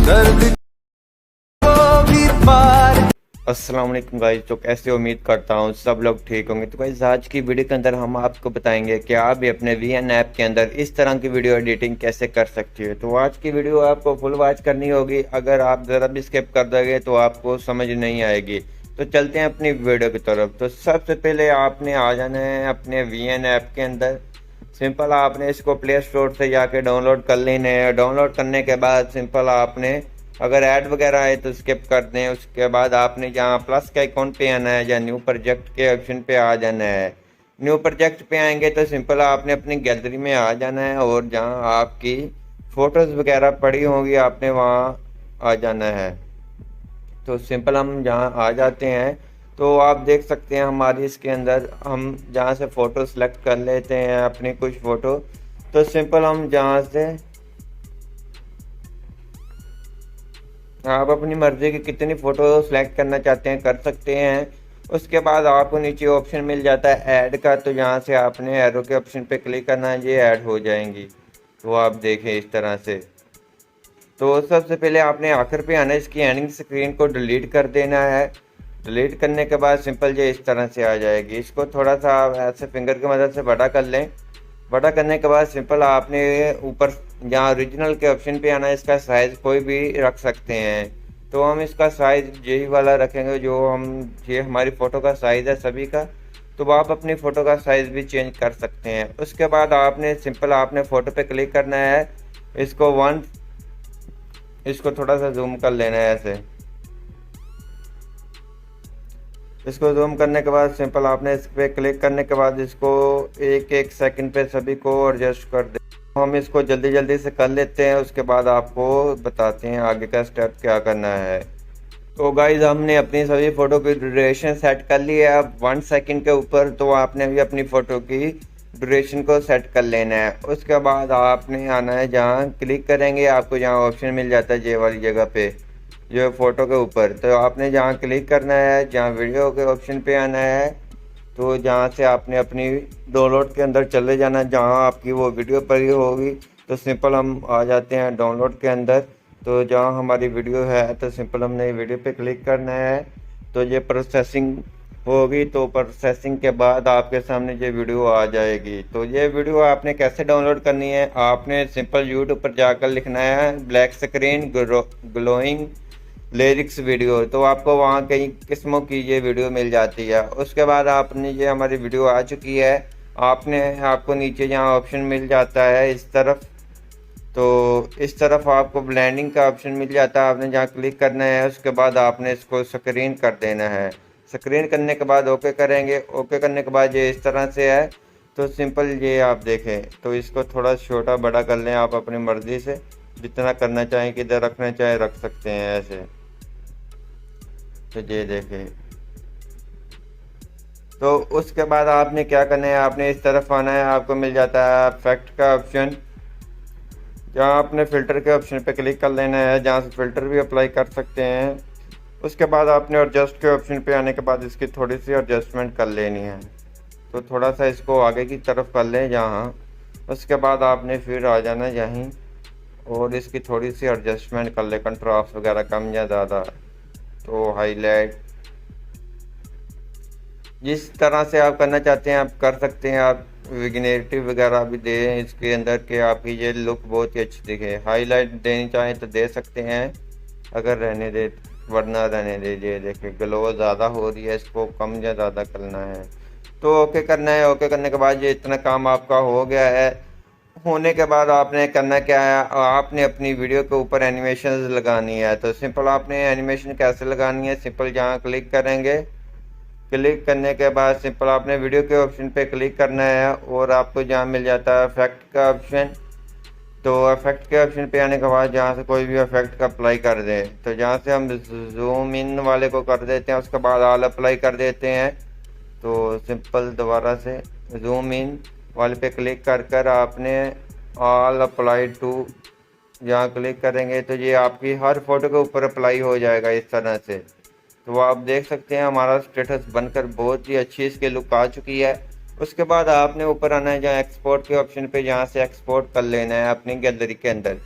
दर्द को भी पार। अस्सलाम वालेकुम गाइस। तो कैसे उम्मीद करता हूँ सब लोग ठीक होंगे। तो गाइस आज की वीडियो के अंदर हम आपको बताएंगे कि आप भी अपने वीएन ऐप के अंदर इस तरह की वीडियो एडिटिंग कैसे कर सकते हो। तो आज की वीडियो आपको फुल वॉच करनी होगी, अगर आप ज़रा भी स्किप कर दोगे तो आपको समझ नहीं आएगी। तो चलते हैं अपनी वीडियो की तरफ। तो सबसे पहले आपने आ जाना है अपने वीएन ऐप के अंदर। सिंपल आपने इसको प्ले स्टोर से जाके डाउनलोड कर लेना है। डाउनलोड करने के बाद सिंपल आपने अगर ऐड वगैरह आए तो स्किप कर दें। उसके बाद आपने जहाँ प्लस के आइकॉन पे आना है या न्यू प्रोजेक्ट के ऑप्शन पे आ जाना है। न्यू प्रोजेक्ट पे आएंगे तो सिंपल आपने अपनी गैलरी में आ जाना है और जहाँ आपकी फ़ोटोज़ वगैरह पड़ी होंगी आपने वहाँ आ जाना है। तो सिंपल हम जहाँ आ जाते हैं तो आप देख सकते हैं हमारी इसके अंदर हम जहाँ से फ़ोटो सेलेक्ट कर लेते हैं अपनी कुछ फ़ोटो। तो सिंपल हम जहाँ से आप अपनी मर्ज़ी की कितनी फ़ोटो सेलेक्ट करना चाहते हैं कर सकते हैं। उसके बाद आपको नीचे ऑप्शन मिल जाता है ऐड का, तो यहाँ से आपने एरो के ऑप्शन पे क्लिक करना है, ये ऐड हो जाएंगी। तो आप देखें इस तरह से। तो सबसे पहले आपने आखिर पे आना है, इसकी एंडिंग स्क्रीन को डिलीट कर देना है। डिलीट करने के बाद सिंपल ये इस तरह से आ जाएगी। इसको थोड़ा सा ऐसे फिंगर की मदद से बड़ा कर लें। बड़ा करने के बाद सिंपल आपने ऊपर जहाँ ओरिजिनल के ऑप्शन पे आना है, इसका साइज़ कोई भी रख सकते हैं। तो हम इसका साइज़ यही वाला रखेंगे जो हम ये हमारी फ़ोटो का साइज़ है सभी का। तो आप अपनी फ़ोटो का साइज़ भी चेंज कर सकते हैं। उसके बाद आपने सिंपल आपने फ़ोटो पे क्लिक करना है। इसको थोड़ा सा जूम कर लेना है ऐसे। इसको जूम करने के बाद सिंपल आपने इस पर क्लिक करने के बाद इसको एक एक सेकंड पे सभी को एडजस्ट कर दे। हम इसको जल्दी जल्दी से कर लेते हैं, उसके बाद आपको बताते हैं आगे का स्टेप क्या करना है। तो गाइज हमने अपनी सभी फ़ोटो की ड्यूरेशन सेट कर ली है अब 1 सेकंड के ऊपर। तो आपने भी अपनी फ़ोटो की ड्यूरेशन को सेट कर लेना है। उसके बाद आपने आना है, जहाँ क्लिक करेंगे आपको जहाँ ऑप्शन मिल जाता है जे वाली जगह पे जो फ़ोटो के ऊपर। तो आपने जहाँ क्लिक करना है, जहाँ वीडियो के ऑप्शन पे आना है, तो जहाँ से आपने अपनी डाउनलोड के अंदर चले जाना है जहाँ आपकी वो वीडियो पड़ी होगी। तो सिंपल हम आ जाते हैं डाउनलोड के अंदर। तो जहाँ हमारी वीडियो है तो सिंपल हमने वीडियो पे क्लिक करना है। तो ये प्रोसेसिंग होगी, तो प्रोसेसिंग के बाद आपके सामने ये वीडियो आ जाएगी। तो ये वीडियो आपने कैसे डाउनलोड करनी है, आपने सिंपल यूट्यूब पर जाकर लिखना है black screen glowing lyrics video. तो आपको वहाँ कई किस्मों की ये वीडियो मिल जाती है। उसके बाद आपने ये हमारी वीडियो आ चुकी है। आपको नीचे जहाँ ऑप्शन मिल जाता है इस तरफ, तो इस तरफ आपको ब्लेंडिंग का ऑप्शन मिल जाता है। आपने जहाँ क्लिक करना है उसके बाद आपने इसको स्क्रीन कर देना है। स्क्रीन करने के बाद ओके करेंगे। ओके करने के बाद ये इस तरह से है। तो सिंपल ये आप देखें, तो इसको थोड़ा छोटा बड़ा कर लें आप अपनी मर्ज़ी से, जितना करना चाहें किधर रखना चाहे रख सकते हैं ऐसे। तो ये देखें। तो उसके बाद आपने क्या करना है, आपने इस तरफ आना है, आपको मिल जाता है इफेक्ट का ऑप्शन, जहाँ आपने फ़िल्टर के ऑप्शन पे क्लिक कर लेना है, जहाँ से फ़िल्टर भी अप्लाई कर सकते हैं। उसके बाद आपने एडजस्ट के ऑप्शन पे आने के बाद इसकी थोड़ी सी एडजस्टमेंट कर लेनी है। तो थोड़ा सा इसको आगे की तरफ कर लें जहाँ। उसके बाद आपने फिर आ जाना यहीं और इसकी थोड़ी सी एडजस्टमेंट कर ले, कंट्रास्ट वगैरह कम या ज़्यादा। तो हाईलाइट जिस तरह से आप करना चाहते हैं आप कर सकते हैं। आप विग्नेटिव वगैरह भी दें इसके अंदर के आपकी ये लुक बहुत ही अच्छी दिखे। हाईलाइट देनी चाहें तो दे सकते हैं, अगर रहने दे वरना रहने दीजिए। देखिए ग्लो ज़्यादा हो रही है, इसको कम या ज़्यादा करना है। तो ओके करना है। ओके करने के बाद ये इतना काम आपका हो गया है। होने के बाद आपने करना क्या है, आपने अपनी वीडियो के ऊपर एनिमेशन लगानी है। तो सिंपल आपने एनिमेशन कैसे लगानी है, सिंपल जहाँ क्लिक करेंगे, क्लिक करने के बाद सिंपल आपने वीडियो के ऑप्शन पे क्लिक करना है और आपको जहाँ मिल जाता है इफेक्ट का ऑप्शन। तो इफेक्ट के ऑप्शन पे आने के बाद जहाँ से कोई भी इफेक्ट का अप्लाई कर दें, तो जहाँ से हम जूम इन वाले को कर देते हैं, उसके बाद ऑल अप्लाई कर देते हैं। तो सिंपल दोबारा से जूम इन वाले पे क्लिक कर आपने ऑल अप्लाई टू जहाँ क्लिक करेंगे तो ये आपकी हर फोटो के ऊपर अप्लाई हो जाएगा इस तरह से। तो आप देख सकते हैं हमारा स्टेटस बनकर बहुत ही अच्छी इसकी लुक आ चुकी है। उसके बाद आपने ऊपर आना है जहाँ एक्सपोर्ट के ऑप्शन पे, जहाँ से एक्सपोर्ट कर लेना है अपनी गैलरी के अंदर।